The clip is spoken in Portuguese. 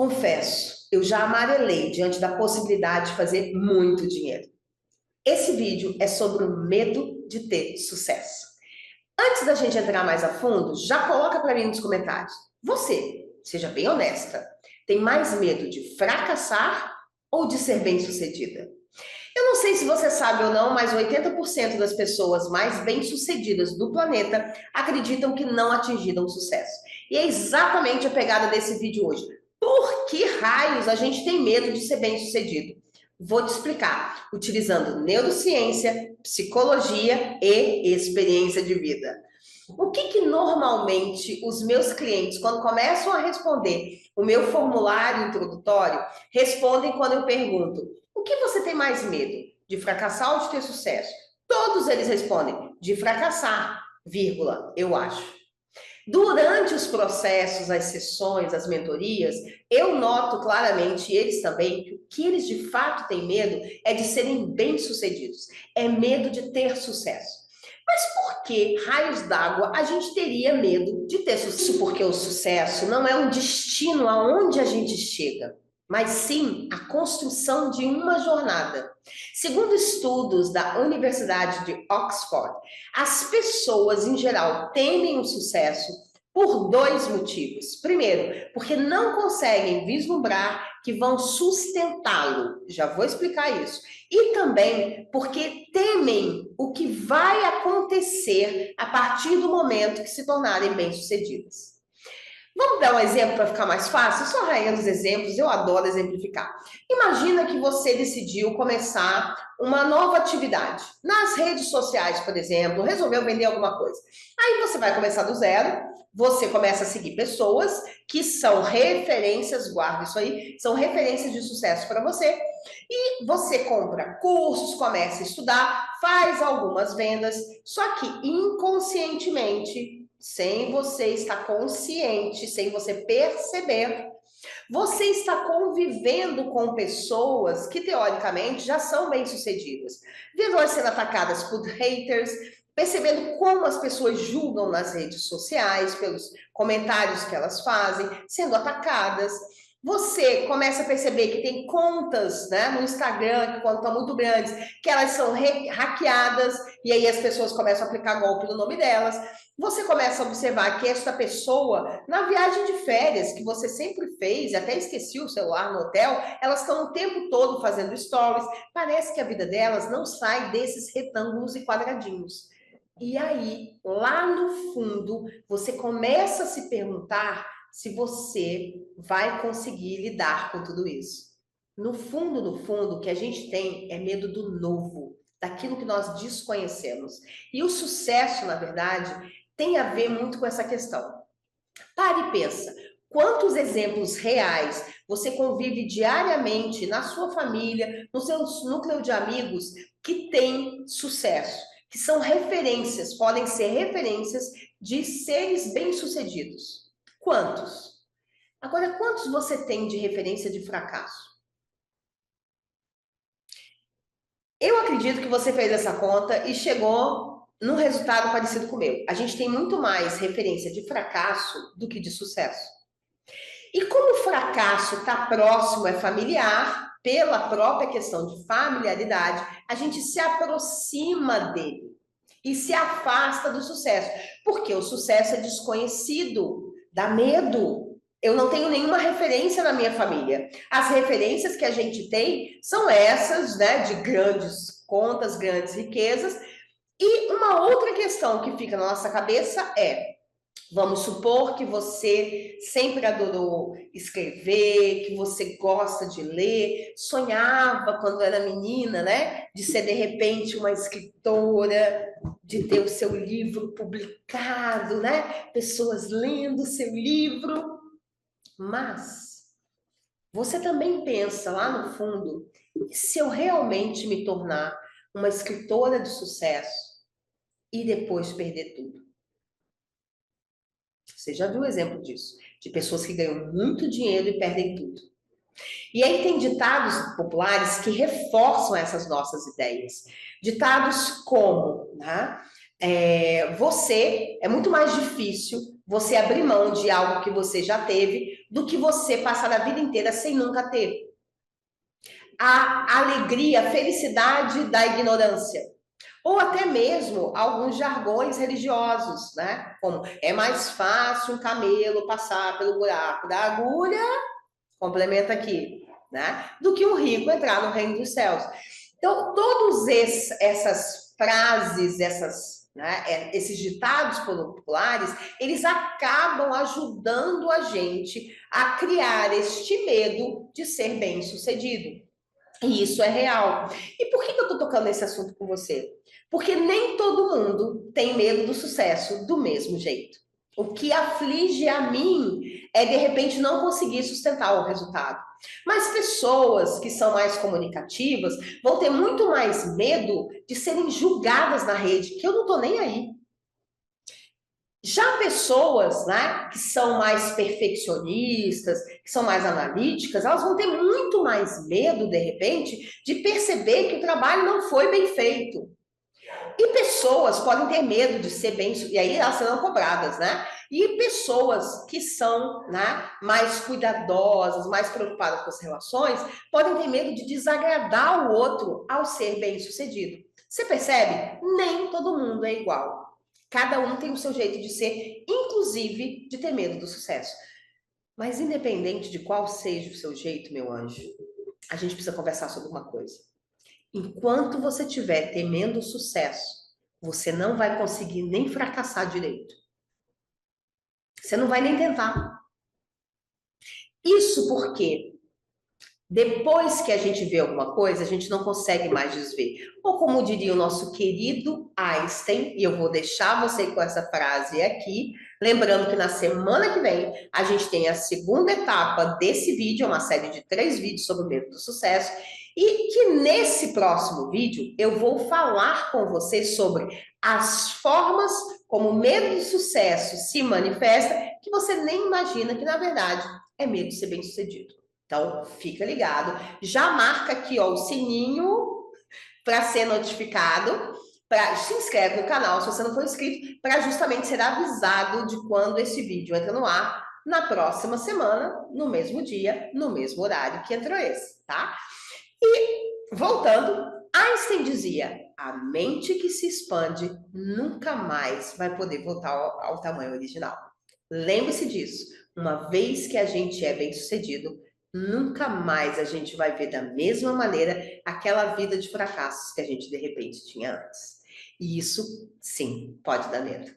Confesso, eu já amarelei diante da possibilidade de fazer muito dinheiro. Esse vídeo é sobre o medo de ter sucesso. Antes da gente entrar mais a fundo, já coloca para mim nos comentários. Você, seja bem honesta, tem mais medo de fracassar ou de ser bem-sucedida? Eu não sei se você sabe ou não, mas 80% das pessoas mais bem-sucedidas do planeta acreditam que não atingiram sucesso. E é exatamente a pegada desse vídeo hoje. Por que raios a gente tem medo de ser bem-sucedido? Vou te explicar, utilizando neurociência, psicologia e experiência de vida. O que normalmente os meus clientes, quando começam a responder o meu formulário introdutório, respondem quando eu pergunto: o que você tem mais medo? De fracassar ou de ter sucesso? Todos eles respondem: de fracassar, vírgula, eu acho. Durante os processos, as sessões, as mentorias, eu noto claramente, eles também, que o que eles de fato têm medo é de serem bem-sucedidos, é medo de ter sucesso. Mas por que, raios d'água, a gente teria medo de ter sucesso? Porque o sucesso não é um destino aonde a gente chega, mas sim a construção de uma jornada. Segundo estudos da Universidade de Oxford, as pessoas, em geral, temem o sucesso por dois motivos. Primeiro, porque não conseguem vislumbrar que vão sustentá-lo. Já vou explicar isso. E também porque temem o que vai acontecer a partir do momento que se tornarem bem-sucedidas. Vamos dar um exemplo para ficar mais fácil? Eu sou a rainha dos exemplos, eu adoro exemplificar. Imagina que você decidiu começar uma nova atividade. Nas redes sociais, por exemplo, resolveu vender alguma coisa. Aí você vai começar do zero, você começa a seguir pessoas que são referências, guarda isso aí, são referências de sucesso para você. E você compra cursos, começa a estudar, faz algumas vendas, só que inconscientemente, sem você estar consciente, sem você perceber, você está convivendo com pessoas que, teoricamente, já são bem-sucedidas. Vendo elas sendo atacadas por haters, percebendo como as pessoas julgam nas redes sociais, pelos comentários que elas fazem, sendo atacadas. Você começa a perceber que tem contas, né, no Instagram, que quando estão muito grandes, que elas são hackeadas, e aí as pessoas começam a aplicar golpe no nome delas. Você começa a observar que esta pessoa, na viagem de férias que você sempre fez, até esqueci o celular no hotel, elas estão o tempo todo fazendo stories. Parece que a vida delas não sai desses retângulos e quadradinhos. E aí, lá no fundo, você começa a se perguntar se você vai conseguir lidar com tudo isso. No fundo, o que a gente tem é medo do novo, daquilo que nós desconhecemos. E o sucesso, na verdade, tem a ver muito com essa questão. Pare e pensa, quantos exemplos reais você convive diariamente na sua família, no seu núcleo de amigos que tem sucesso, que são referências, podem ser referências de seres bem-sucedidos. Quantos? Agora, quantos você tem de referência de fracasso? Eu acredito que você fez essa conta e chegou num resultado parecido com o meu. A gente tem muito mais referência de fracasso do que de sucesso. E como o fracasso está próximo, é familiar, pela própria questão de familiaridade, a gente se aproxima dele e se afasta do sucesso, porque o sucesso é desconhecido, dá medo. Eu não tenho nenhuma referência na minha família. As referências que a gente tem são essas, né, de grandes contas, grandes riquezas. E uma outra questão que fica na nossa cabeça é: vamos supor que você sempre adorou escrever, que você gosta de ler, sonhava quando era menina, né? De ser de repente uma escritora, de ter o seu livro publicado, né? Pessoas lendo o seu livro. Mas você também pensa lá no fundo, e se eu realmente me tornar uma escritora de sucesso e depois perder tudo? Você já viu o exemplo disso? De pessoas que ganham muito dinheiro e perdem tudo. E aí tem ditados populares que reforçam essas nossas ideias. Ditados como, né? É muito mais difícil você abrir mão de algo que você já teve do que você passar a vida inteira sem nunca ter. A alegria, a felicidade da ignorância. Ou até mesmo alguns jargões religiosos, né? Como é mais fácil um camelo passar pelo buraco da agulha, complementa aqui, né? Do que um rico entrar no reino dos céus. Então, todas essas frases, esses ditados populares, eles acabam ajudando a gente a criar este medo de ser bem-sucedido. E isso é real. E por que eu estou tocando esse assunto com você? Porque nem todo mundo tem medo do sucesso do mesmo jeito. O que aflige a mim é, de repente, não conseguir sustentar o resultado. Mas pessoas que são mais comunicativas vão ter muito mais medo de serem julgadas na rede, que eu não estou nem aí. Já pessoas, né, que são mais perfeccionistas, que são mais analíticas, elas vão ter muito mais medo, de repente, de perceber que o trabalho não foi bem feito. E pessoas podem ter medo de ser bem, e aí elas serão cobradas, né? E pessoas que são, né, mais cuidadosas, mais preocupadas com as relações, podem ter medo de desagradar o outro ao ser bem-sucedido. Você percebe? Nem todo mundo é igual. Cada um tem o seu jeito de ser, inclusive de ter medo do sucesso. Mas independente de qual seja o seu jeito, meu anjo, a gente precisa conversar sobre uma coisa. Enquanto você estiver temendo o sucesso, você não vai conseguir nem fracassar direito. Você não vai nem tentar. Isso porque depois que a gente vê alguma coisa, a gente não consegue mais desver. Ou como diria o nosso querido Einstein, e eu vou deixar você com essa frase aqui, lembrando que na semana que vem a gente tem a segunda etapa desse vídeo, uma série de 3 vídeos sobre o medo do sucesso, e que nesse próximo vídeo eu vou falar com você sobre as formas como o medo do sucesso se manifesta, que você nem imagina que na verdade é medo de ser bem-sucedido. Então, fica ligado. Já marca aqui ó, o sininho para ser notificado. Se inscreve no canal se você não for inscrito, para justamente ser avisado de quando esse vídeo entra no ar na próxima semana, no mesmo dia, no mesmo horário que entrou esse, tá? E, voltando, Einstein dizia: a mente que se expande nunca mais vai poder voltar ao tamanho original. Lembre-se disso. Uma vez que a gente é bem-sucedido, nunca mais a gente vai ver da mesma maneira aquela vida de fracassos que a gente de repente tinha antes. E isso, sim, pode dar medo.